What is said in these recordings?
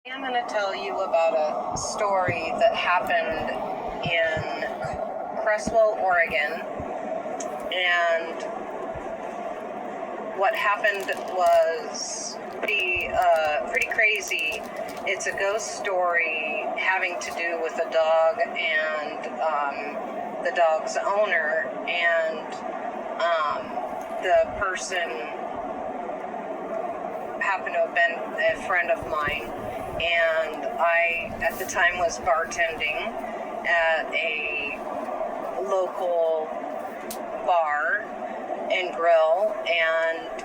I'm going to tell you about a story that happened in Cresswell, Oregon. And what happened was pretty crazy. It's a ghost story having to do with a dog and the dog's owner. And the person happened to have been a friend of mine. And I, at the time, was bartending at a local bar and grill, and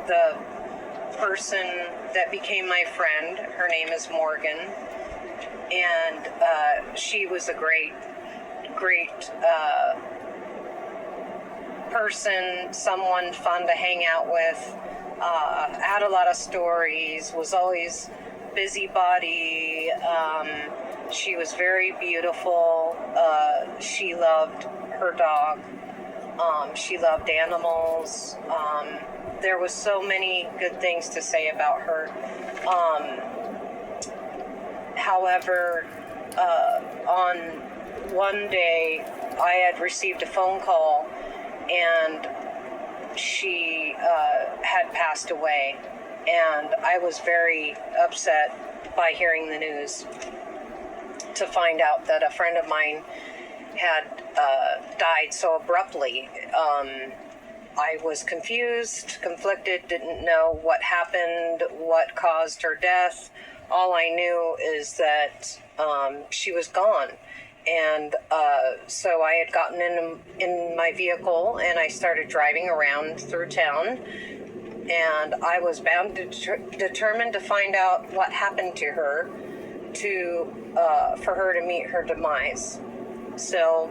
the person that became my friend, her name is Morgan, and she was a great person, someone fun to hang out with, had a lot of stories, was always busybody. She was very beautiful. She loved her dog. She loved animals. There was so many good things to say about her. However, on one day, I had received a phone call, and she had passed away. And I was very upset by hearing the news to find out that a friend of mine had died so abruptly. I was confused, conflicted, didn't know what happened, what caused her death. All I knew is that she was gone. And so I had gotten in my vehicle, and I started driving around through town. And I was bound to determined to find out what happened to her, for her to meet her demise. So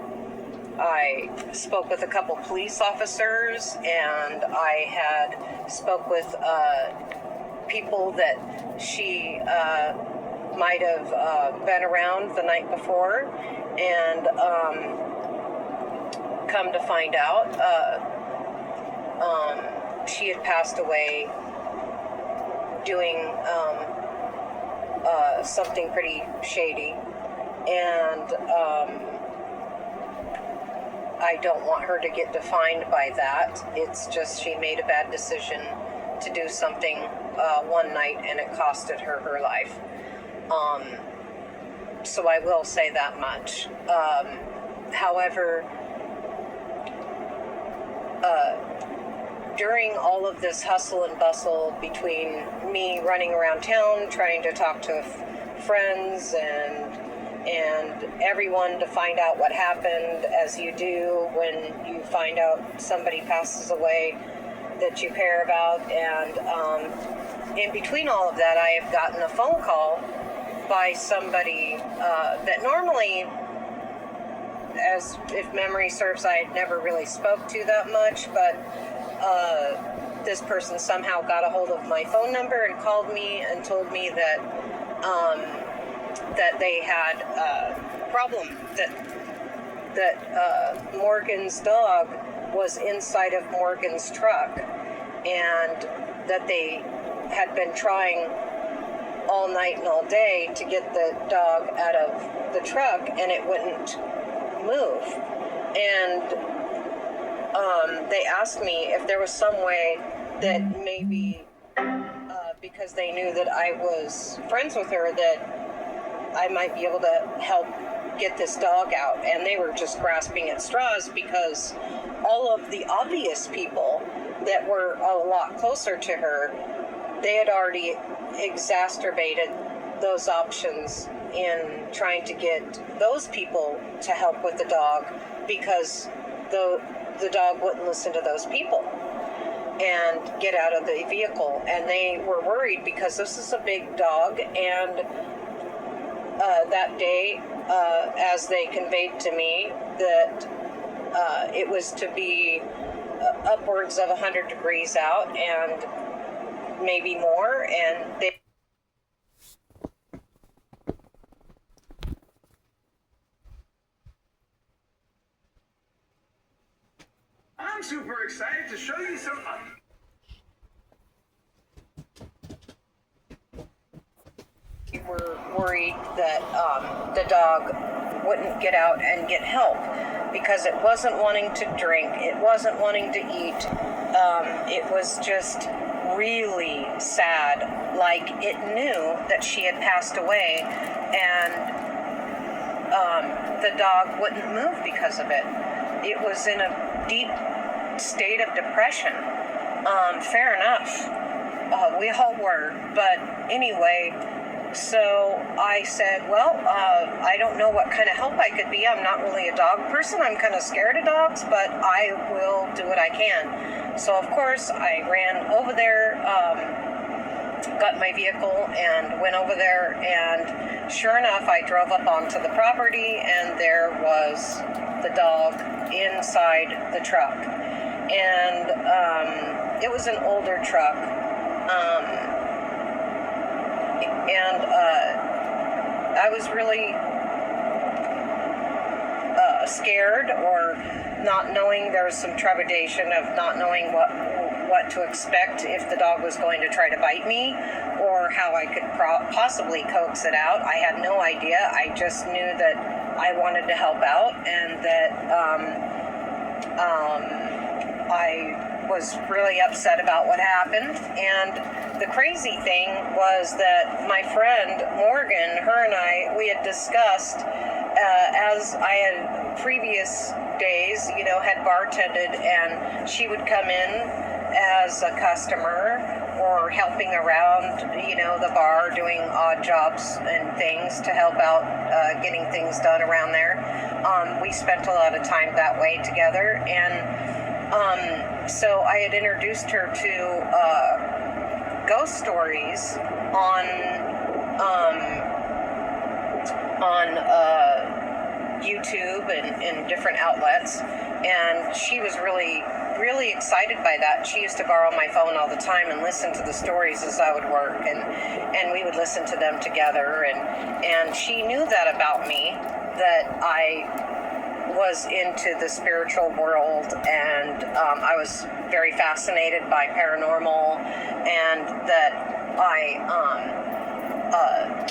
I spoke with a couple police officers, and I had spoke with people that she might have been around the night before, and come to find out, she had passed away doing something pretty shady, and I don't want her to get defined by that. It's just she made a bad decision to do something one night, and it costed her life. So I will say that much. However, during all of this hustle and bustle between me running around town trying to talk to friends and everyone to find out what happened, as you do when you find out somebody passes away that you care about, and in between all of that, I have gotten a phone call by somebody that normally, as if memory serves, I had never really spoke to that much, but this person somehow got a hold of my phone number and called me and told me that that they had a problem, that Morgan's dog was inside of Morgan's truck, and that they had been trying all night and all day to get the dog out of the truck, and it wouldn't move. And they asked me if there was some way that maybe, because they knew that I was friends with her, that I might be able to help get this dog out. And they were just grasping at straws, because all of the obvious people that were a lot closer to her, they had already exacerbated those options in trying to get those people to help with the dog, because the dog wouldn't listen to those people and get out of the vehicle. And they were worried because this is a big dog, and that day, as they conveyed to me, that it was to be upwards of 100 degrees out, and maybe more, and they I'm super excited to show you some... worried that the dog wouldn't get out and get help, because it wasn't wanting to drink, it wasn't wanting to eat. It was just really sad, like it knew that she had passed away, and the dog wouldn't move because of it. It was in a deep state of depression. Fair enough. We all were. But anyway, so I said, well, I don't know what kind of help I could be. I'm not really a dog person. I'm kind of scared of dogs, but I will do what I can. So, of course, I ran over there, got my vehicle and went over there, and sure enough, I drove up onto the property, and there was the dog inside the truck. And it was an older truck, and I was really scared, or not knowing. There was some trepidation of not knowing what to expect, if the dog was going to try to bite me, or how I could possibly coax it out. I had no idea. I just knew that I wanted to help out, and that I was really upset about what happened. And the crazy thing was that my friend Morgan, her and I, we had discussed, as I had previous days, had bartended, and she would come in as a customer or helping around, the bar, doing odd jobs and things to help out, getting things done around there. We spent a lot of time that way together, and so I had introduced her to ghost stories on YouTube and different outlets, and she was really excited by that. She used to borrow my phone all the time and listen to the stories as I would work, and we would listen to them together, and she knew that about me, that I was into the spiritual world, and I was very fascinated by paranormal, and that I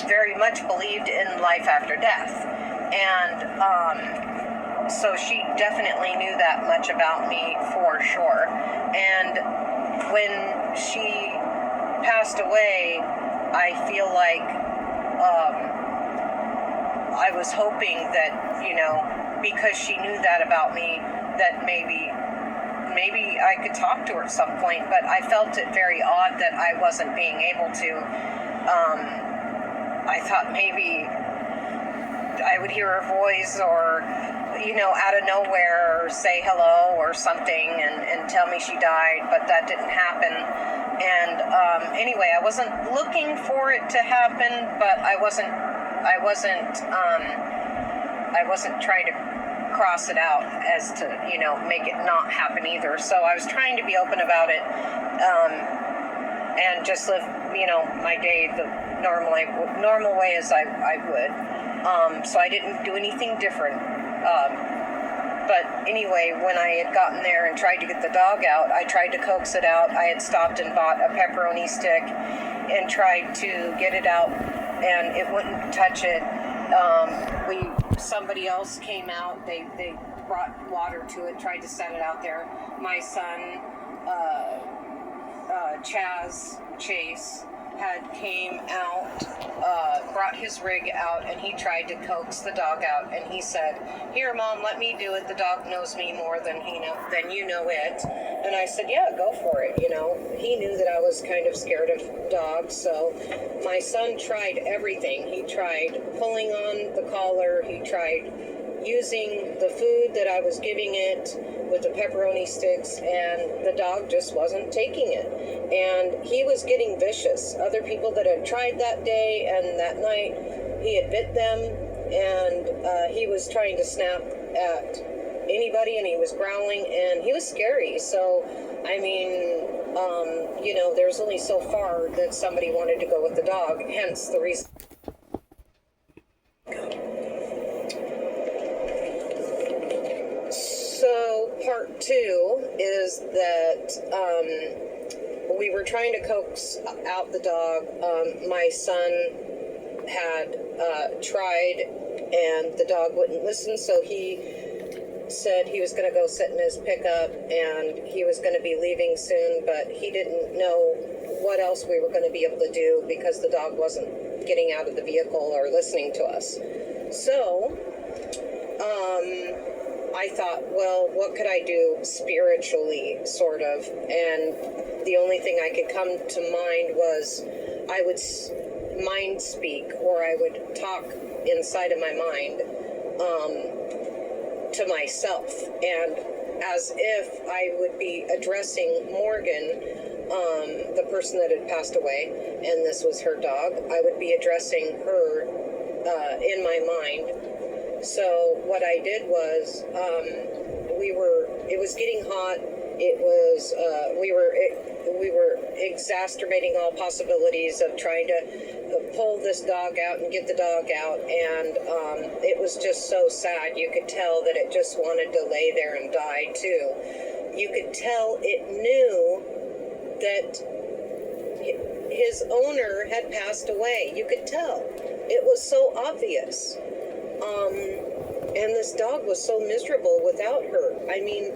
very much believed in life after death. And so she definitely knew that much about me, for sure. And when she passed away, I feel like I was hoping that, because she knew that about me, that maybe I could talk to her at some point. But I felt it very odd that I wasn't being able to. I thought maybe I would hear her voice, or out of nowhere, say hello or something, and tell me she died, but that didn't happen. And anyway, I wasn't looking for it to happen, but I wasn't trying to cross it out as to make it not happen either. So I was trying to be open about it, and just live my day the normal way as I would. So I didn't do anything different. But anyway, when I had gotten there and tried to get the dog out, I tried to coax it out. I had stopped and bought a pepperoni stick and tried to get it out, and it wouldn't touch it. Somebody else came out. They brought water to it, tried to set it out there. My son, Chase, came out, brought his rig out, and he tried to coax the dog out, and he said, "Here, Mom, let me do it. The dog knows me more than you know it." And I said, "Yeah, go for it." He knew that I was kind of scared of dogs, so my son tried everything. He tried pulling on the collar. He tried using the food that I was giving it with the pepperoni sticks, and the dog just wasn't taking it. And he was getting vicious. Other people that had tried that day and that night, he had bit them, and he was trying to snap at anybody, and he was growling, and he was scary. So, I mean, there's only so far that somebody wanted to go with the dog, hence the reason. So part 2 is that we were trying to coax out the dog. My son had tried, and the dog wouldn't listen, so he said he was going to go sit in his pickup and he was going to be leaving soon, but he didn't know what else we were going to be able to do because the dog wasn't getting out of the vehicle or listening to us. So I thought, well, what could I do spiritually, sort of? And the only thing I could come to mind was I would mind speak, or I would talk inside of my mind to myself, and as if I would be addressing Morgan, the person that had passed away, and this was her dog. I would be addressing her in my mind. So what I did was, it was getting hot. It was, we were exacerbating all possibilities of trying to pull this dog out and get the dog out. And it was just so sad. You could tell that it just wanted to lay there and die too. You could tell it knew that his owner had passed away. You could tell. It was so obvious. And this dog was so miserable without her. I mean,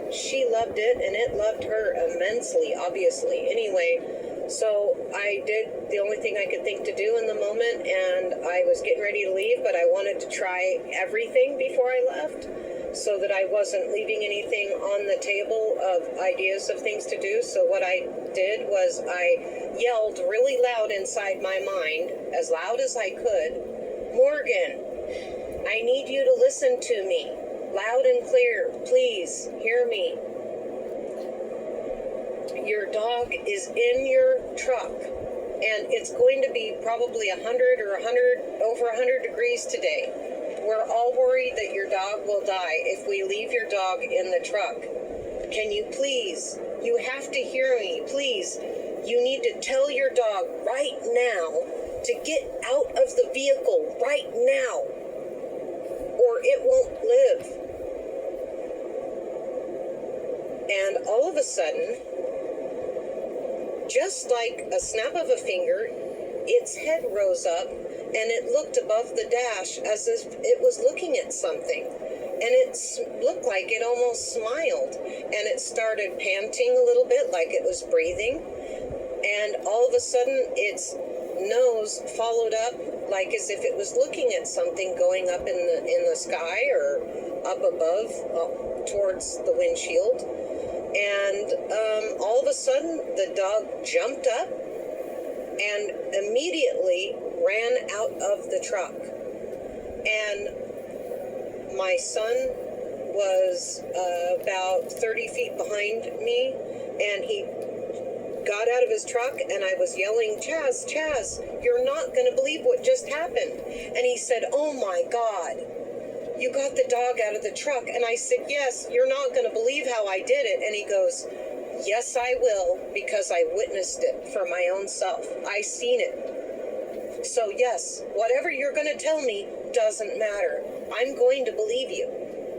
she loved it and it loved her immensely, obviously. Anyway, so I did the only thing I could think to do in the moment, and I was getting ready to leave, but I wanted to try everything before I left so that I wasn't leaving anything on the table of ideas of things to do. So what I did was I yelled really loud inside my mind, as loud as I could, "Morgan, I need you to listen to me, loud and clear. Please hear me. Your dog is in your truck, and it's going to be probably 100 or over 100 degrees today. We're all worried that your dog will die if we leave your dog in the truck. Can you please, you have to hear me, please. You need to tell your dog right now to get out of the vehicle right now, or it won't live." And all of a sudden, just like a snap of a finger, its head rose up and it looked above the dash as if it was looking at something. And it looked like it almost smiled, and it started panting a little bit like it was breathing. And all of a sudden, its nose followed up like as if it was looking at something going up in the sky or up above towards the windshield. And all of a sudden, the dog jumped up and immediately ran out of the truck. And my son was about 30 feet behind me, and he got out of his truck, and I was yelling, Chaz, you're not going to believe what just happened." And he said, "Oh my God, you got the dog out of the truck." And I said, "Yes, you're not going to believe how I did it." And he goes, "Yes, I will, because I witnessed it for my own self. I seen it. So yes, whatever you're going to tell me doesn't matter. I'm going to believe you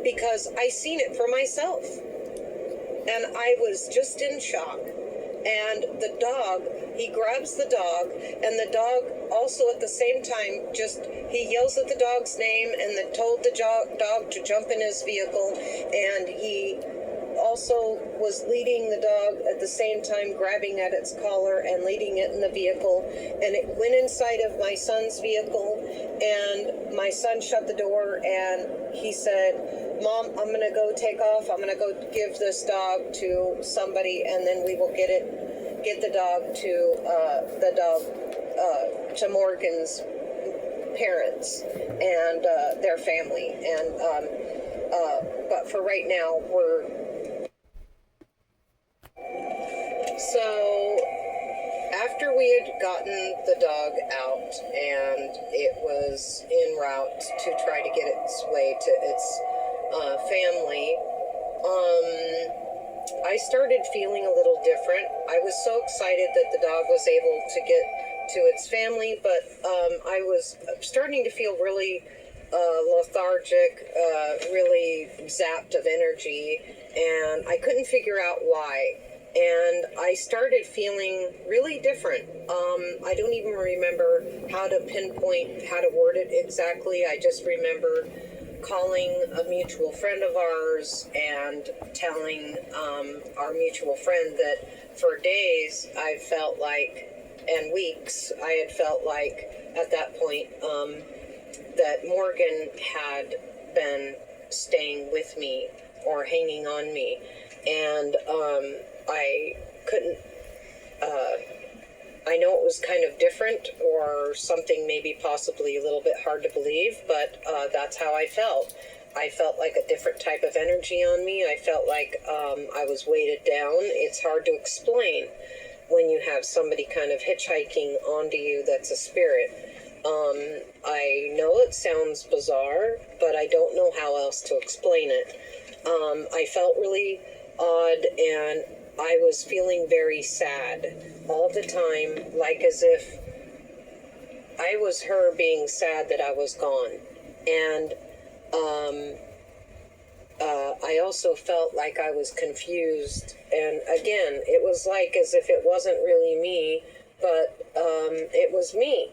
because I seen it for myself." And I was just in shock. And the dog, he grabs the dog, and the dog also at the same time he yells at the dog's name and then told the dog to jump in his vehicle, and he also was leading the dog at the same time, grabbing at its collar and leading it in the vehicle. And it went inside of my son's vehicle, and my son shut the door, and he said, "Mom, I'm going to go take off. I'm going to go give this dog to somebody, and then we will get the dog to Morgan's parents and their family. And but for right now, So after we had gotten the dog out and it was en route to try to get its way to its family, I started feeling a little different. I was so excited that the dog was able to get to its family, but I was starting to feel really lethargic, really zapped of energy, and I couldn't figure out why. and I started feeling really different. I don't even remember how to pinpoint, how to word it exactly. I just remember calling a mutual friend of ours and telling our mutual friend that for days I felt like, and weeks, I had felt like at that point that Morgan had been staying with me or hanging on me. And I couldn't, I know it was kind of different or something maybe possibly a little bit hard to believe, but that's how I felt. I felt like a different type of energy on me. I felt like I was weighted down. It's hard to explain when you have somebody kind of hitchhiking onto you that's a spirit. I know it sounds bizarre, but I don't know how else to explain it. I felt really odd, and I was feeling very sad all the time, like as if I was her being sad that I was gone. And I also felt like I was confused. And again, it was like as if it wasn't really me, but it was me.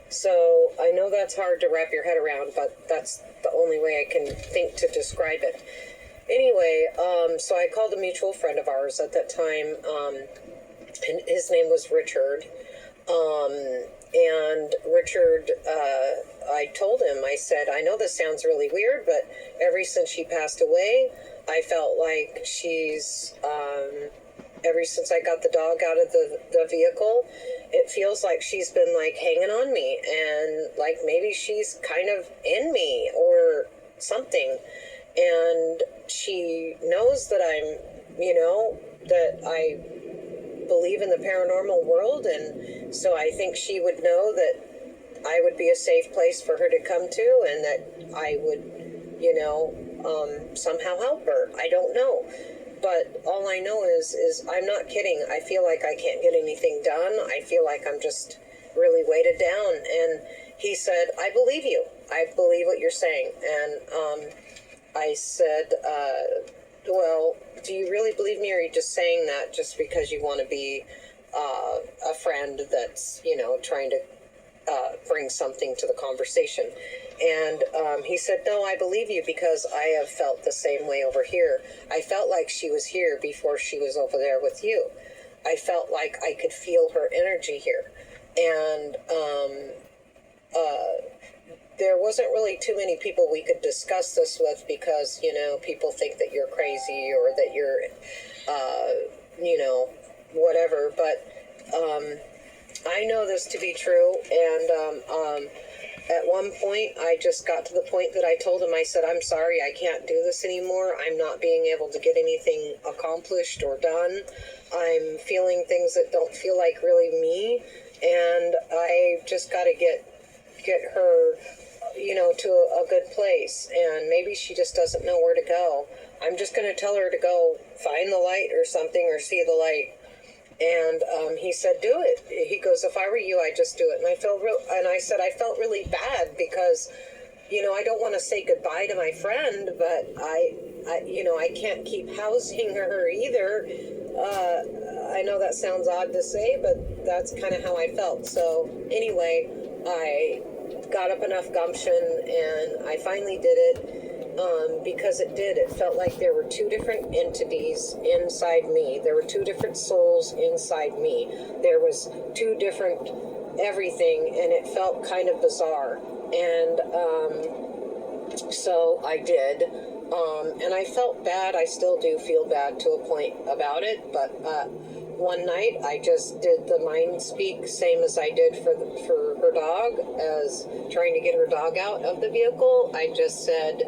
So I know that's hard to wrap your head around, but that's the only way I can think to describe it. Anyway, so I called a mutual friend of ours at that time, and his name was Richard. And Richard, I told him, I said, I know this sounds really weird, but ever since she passed away, I felt like she's, ever since I got the dog out of the vehicle, it feels like she's been like hanging on me, and like maybe she's kind of in me or something. And she knows that I'm, that I believe in the paranormal world, and so I think she would know that I would be a safe place for her to come to, and that I would, somehow help her. I don't know. But all I know is I'm not kidding. I feel like I can't get anything done. I feel like I'm just really weighted down. And he said, I believe you. I believe what you're saying. And I said, well, do you really believe me, or are you just saying that just because you want to be a friend that's, trying to bring something to the conversation? And he said, no, I believe you because I have felt the same way over here. I felt like she was here before she was over there with you. I felt like I could feel her energy here. And there wasn't really too many people we could discuss this with because, people think that you're crazy or that you're, whatever. But I know this to be true. And at one point, I just got to the point that I told him, I said, I'm sorry, I can't do this anymore. I'm not being able to get anything accomplished or done. I'm feeling things that don't feel like really me. And I just got to get her, to a good place. And maybe she just doesn't know where to go. I'm just going to tell her to go find the light or something, or see the light. And he said, do it. He goes, if I were you, I'd just do it. And I said, I felt really bad because, I don't want to say goodbye to my friend, but I can't keep housing her either. I know that sounds odd to say, but that's kind of how I felt. So anyway, I got up enough gumption and I finally did it. Because it felt like there were two different entities inside me. There were two different souls inside me. There was two different everything, and it felt kind of bizarre. And so I did. And I felt bad. I still do feel bad to a point about it. But one night I just did the mind speak, same as I did for her dog, as trying to get her dog out of the vehicle. I just said,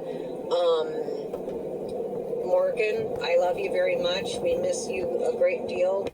Morgan, I love you very much. We miss you a great deal.